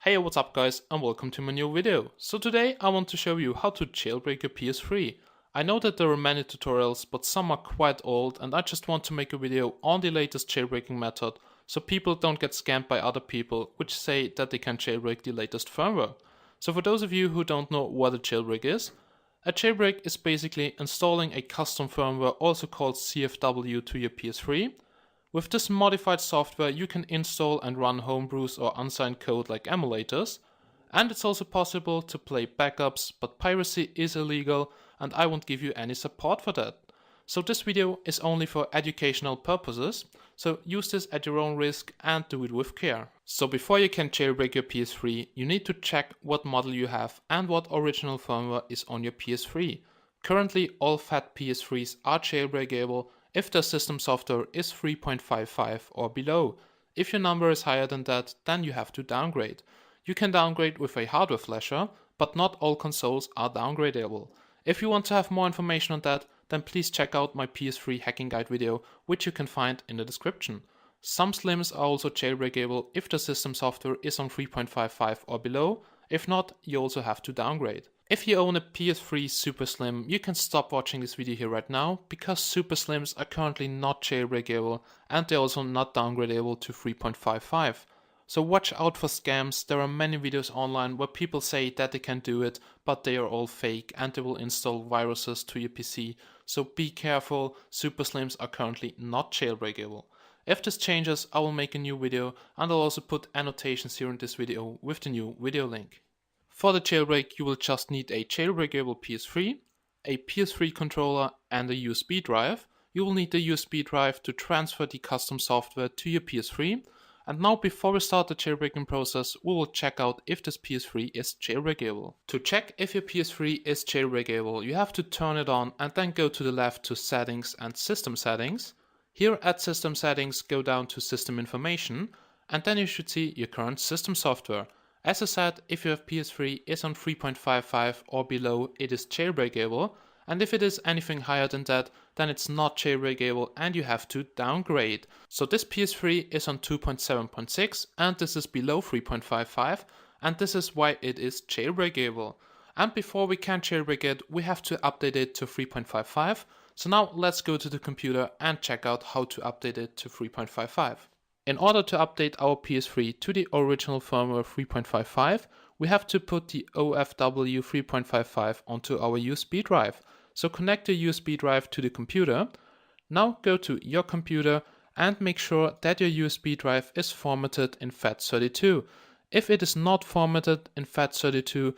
Hey, what's up guys, and welcome to my new video. So today I want to show you how to jailbreak your PS3. I know that there are many tutorials, but some are quite old, and I just want to make a video on the latest jailbreaking method so people don't get scammed by other people which say that they can jailbreak the latest firmware. So for those of you who don't know what a jailbreak is basically installing a custom firmware, also called CFW, to your PS3. With this modified software you can install and run homebrews or unsigned code like emulators, and it's also possible to play backups, but piracy is illegal and I won't give you any support for that. So this video is only for educational purposes, so use this at your own risk and do it with care. So before you can jailbreak your PS3, you need to check what model you have and what original firmware is on your PS3. Currently all fat PS3s are jailbreakable if the system software is 3.55 or below. If your number is higher than that, then you have to downgrade. You can downgrade with a hardware flasher, but not all consoles are downgradable. If you want to have more information on that, then please check out my PS3 hacking guide video, which you can find in the description. Some slims are also jailbreakable if the system software is on 3.55 or below. If not, you also have to downgrade. If you own a PS3 Super Slim, you can stop watching this video here right now, because Super Slims are currently not jailbreakable and they're also not downgradable to 3.55. So watch out for scams. There are many videos online where people say that they can do it, but they are all fake and they will install viruses to your PC. So be careful, Super Slims are currently not jailbreakable. If this changes, I will make a new video, and I'll also put annotations here in this video with the new video link. For the jailbreak, you will just need a jailbreakable PS3, a PS3 controller and a USB drive. You will need the USB drive to transfer the custom software to your PS3. And now before we start the jailbreaking process, we will check out if this PS3 is jailbreakable. To check if your PS3 is jailbreakable, you have to turn it on and then go to the left to Settings and System Settings. Here at System Settings, go down to System Information, and then you should see your current system software. As I said, if your PS3 is on 3.55 or below, it is jailbreakable, and if it is anything higher than that, then it's not jailbreakable and you have to downgrade. So this PS3 is on 2.7.6 and this is below 3.55, and this is why it is jailbreakable. And before we can jailbreak it, we have to update it to 3.55. So now let's go to the computer and check out how to update it to 3.55. In order to update our PS3 to the original firmware 3.55, we have to put the OFW 3.55 onto our USB drive. So connect the USB drive to the computer. Now go to your computer and make sure that your USB drive is formatted in FAT32. If it is not formatted in FAT32,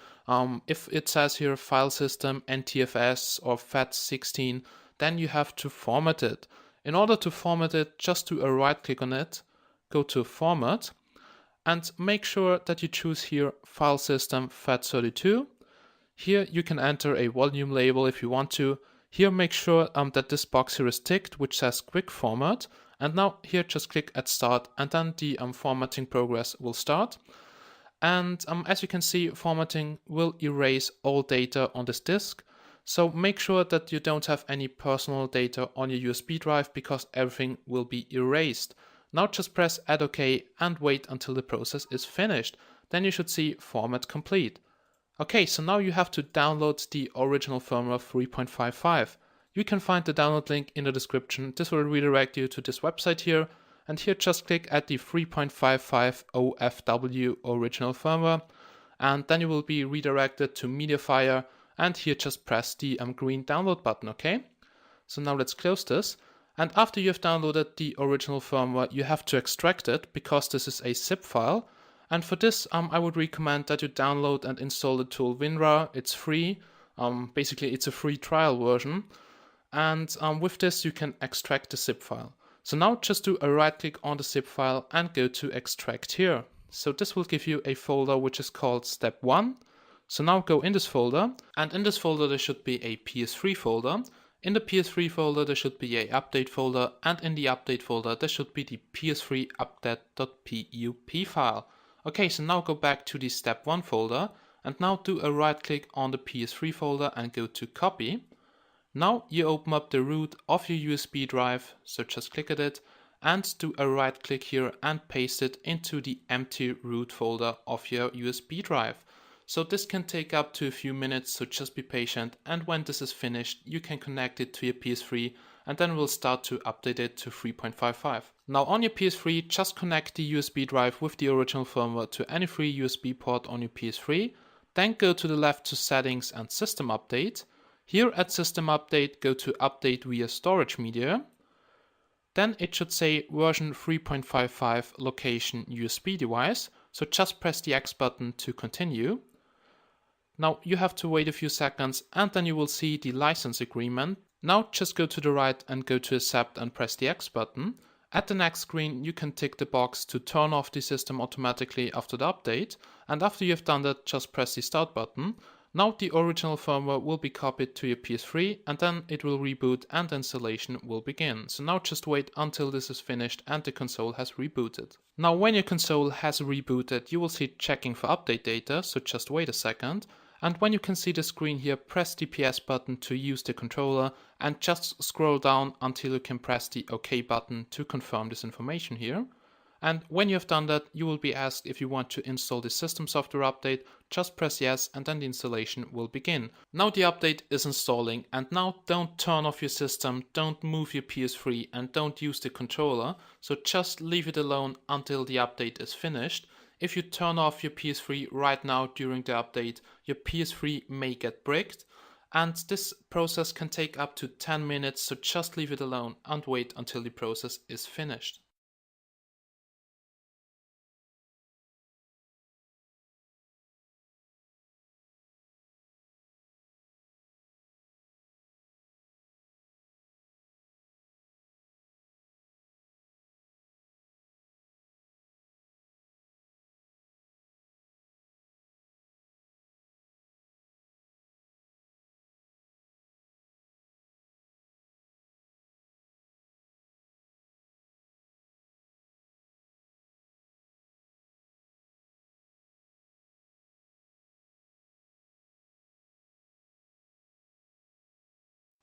if it says here file system, NTFS or FAT16, then you have to format it. In order to format it, just do a right click on it, go to Format, and make sure that you choose here File System FAT32. Here you can enter a volume label if you want to. Here make sure that this box here is ticked, which says Quick Format. And now here just click at Start, and then the formatting progress will start. And as you can see, formatting will erase all data on this disk. So make sure that you don't have any personal data on your USB drive, because everything will be erased. Now just press Add OK and wait until the process is finished. Then you should see Format Complete. Okay, so now you have to download the original firmware 3.55. You can find the download link in the description. This will redirect you to this website here. And here just click at the 3.55 OFW original firmware. And then you will be redirected to MediaFire. And here just press the green download button, okay? So now let's close this. And after you have downloaded the original firmware, you have to extract it, because this is a zip file. And for this, I would recommend that you download and install the tool WinRAR. It's free. Basically, it's a free trial version. And with this, you can extract the zip file. So now just do a right click on the zip file and go to Extract here. So this will give you a folder which is called Step 1. So now go in this folder, and in this folder there should be a PS3 folder. In the PS3 folder there should be a update folder, and in the update folder there should be the PS3 update.pup file. Okay, so now go back to the Step 1 folder, and now do a right click on the PS3 folder and go to Copy. Now you open up the root of your USB drive, so just click at it, and do a right click here and paste it into the empty root folder of your USB drive. So this can take up to a few minutes, so just be patient, and when this is finished you can connect it to your PS3 and then we'll start to update it to 3.55. Now on your PS3, just connect the USB drive with the original firmware to any free USB port on your PS3, then go to the left to Settings and System Update. Here at System Update, go to Update via Storage Media. Then it should say version 3.55 location USB device, so just press the X button to continue. Now you have to wait a few seconds and then you will see the license agreement. Now just go to the right and go to Accept and press the X button. At the next screen you can tick the box to turn off the system automatically after the update, and after you have done that just press the Start button. Now the original firmware will be copied to your PS3 and then it will reboot and installation will begin. So now just wait until this is finished and the console has rebooted. Now when your console has rebooted you will see checking for update data, so just wait a second. And when you can see the screen here, press the PS button to use the controller and just scroll down until you can press the OK button to confirm this information here. And when you have done that, you will be asked if you want to install the system software update. Just press yes and then the installation will begin. Now the update is installing, and now don't turn off your system, don't move your PS3 and don't use the controller. So just leave it alone until the update is finished. If you turn off your PS3 right now during the update, your PS3 may get bricked, and this process can take up to 10 minutes, so just leave it alone and wait until the process is finished.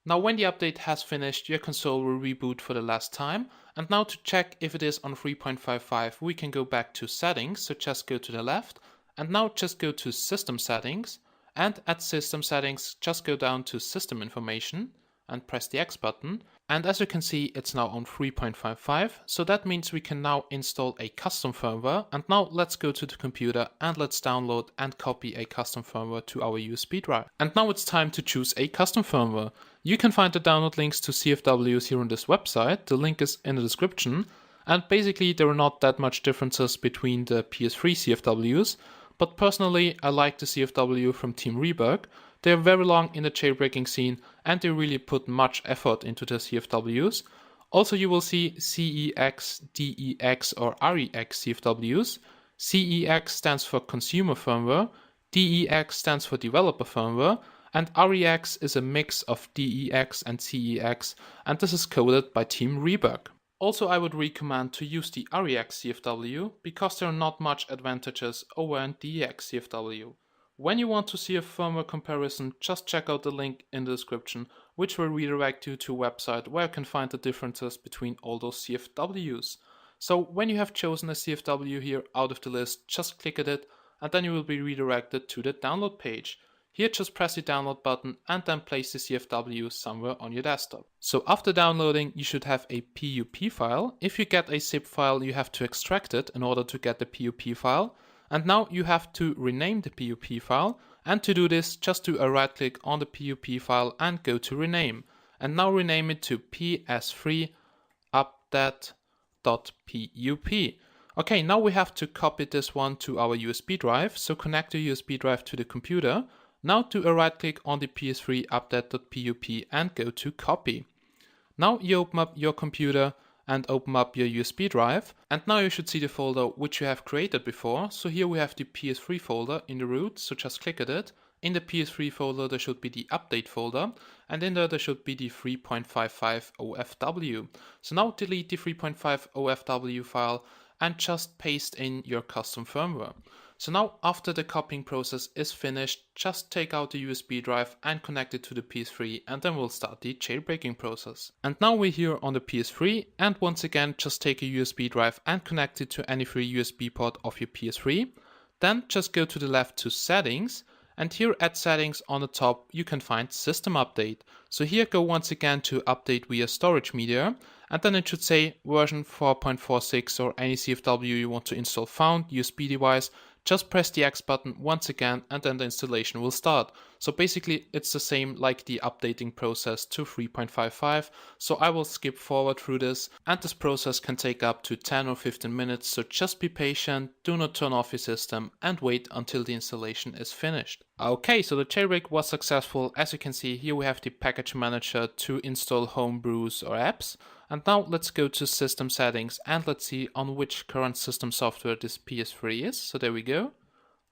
Now when the update has finished, your console will reboot for the last time. And now to check if it is on 3.55, we can go back to Settings, so just go to the left. And now just go to System Settings. And at System Settings, just go down to System Information and press the X button. And as you can see, it's now on 3.55. So that means we can now install a custom firmware. And now let's go to the computer and let's download and copy a custom firmware to our USB drive. And now it's time to choose a custom firmware. You can find the download links to CFWs here on this website. The link is in the description. And basically there are not that much differences between the PS3 CFWs. But personally, I like the CFW from Team Rebirth. They are very long in the jailbreaking scene and they really put much effort into the CFWs. Also you will see CEX, DEX or REX CFWs. CEX stands for consumer firmware, DEX stands for developer firmware, and REX is a mix of DEX and CEX, and this is coded by Team Rebirth. Also I would recommend to use the REX CFW because there are not much advantages over an DEX CFW. When you want to see a firmware comparison, just check out the link in the description, which will redirect you to a website where you can find the differences between all those CFWs. So when you have chosen a CFW here out of the list, just click at it and then you will be redirected to the download page. Here just press the download button and then place the CFW somewhere on your desktop. So after downloading you should have a PUP file. If you get a zip file you have to extract it in order to get the PUP file. And now you have to rename the PUP file, and to do this just do a right click on the PUP file and go to rename. And now rename it to PS3 update.pup. Okay, now we have to copy this one to our USB drive, so connect the USB drive to the computer. Now do a right click on the PS3 update.pup and go to copy. Now you open up your computer and open up your USB drive, and now you should see the folder which you have created before. So here we have the PS3 folder in the root, so just click at it. In the PS3 folder there should be the update folder, and in there should be the 3.55 OFW. So now delete the 3.5 OFW file and just paste in your custom firmware. So now after the copying process is finished, just take out the USB drive and connect it to the PS3, and then we'll start the jailbreaking process. And now we're here on the PS3, and once again just take a USB drive and connect it to any free USB port of your PS3. Then just go to the left to settings, and here at settings on the top you can find system update. So here go once again to update via storage media, and then it should say version 4.46 or any CFW you want to install found, USB device. Just press the X button once again and then the installation will start. So basically it's the same like the updating process to 3.55. So I will skip forward through this, and this process can take up to 10 or 15 minutes. So just be patient, do not turn off your system and wait until the installation is finished. Okay, so the jailbreak was successful. As you can see here we have the package manager to install homebrews or apps. And now let's go to system settings and let's see on which current system software this PS3 is. So there we go.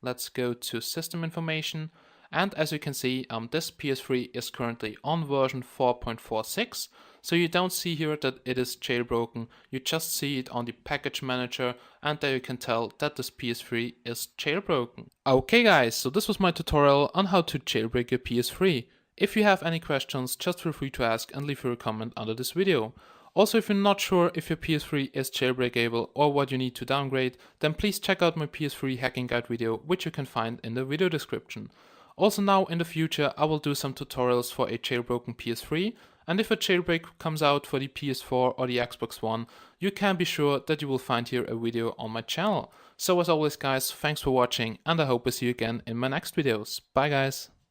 Let's go to system information. And as you can see, this PS3 is currently on version 4.46. So you don't see here that it is jailbroken. You just see it on the package manager, and there you can tell that this PS3 is jailbroken. Okay guys, so this was my tutorial on how to jailbreak your PS3. If you have any questions, just feel free to ask and leave your comment under this video. Also, if you're not sure if your PS3 is jailbreakable or what you need to downgrade, then please check out my PS3 hacking guide video, which you can find in the video description. Also now in the future I will do some tutorials for a jailbroken PS3, and if a jailbreak comes out for the PS4 or the Xbox One, you can be sure that you will find here a video on my channel. So as always guys, thanks for watching, and I hope to see you again in my next videos. Bye guys!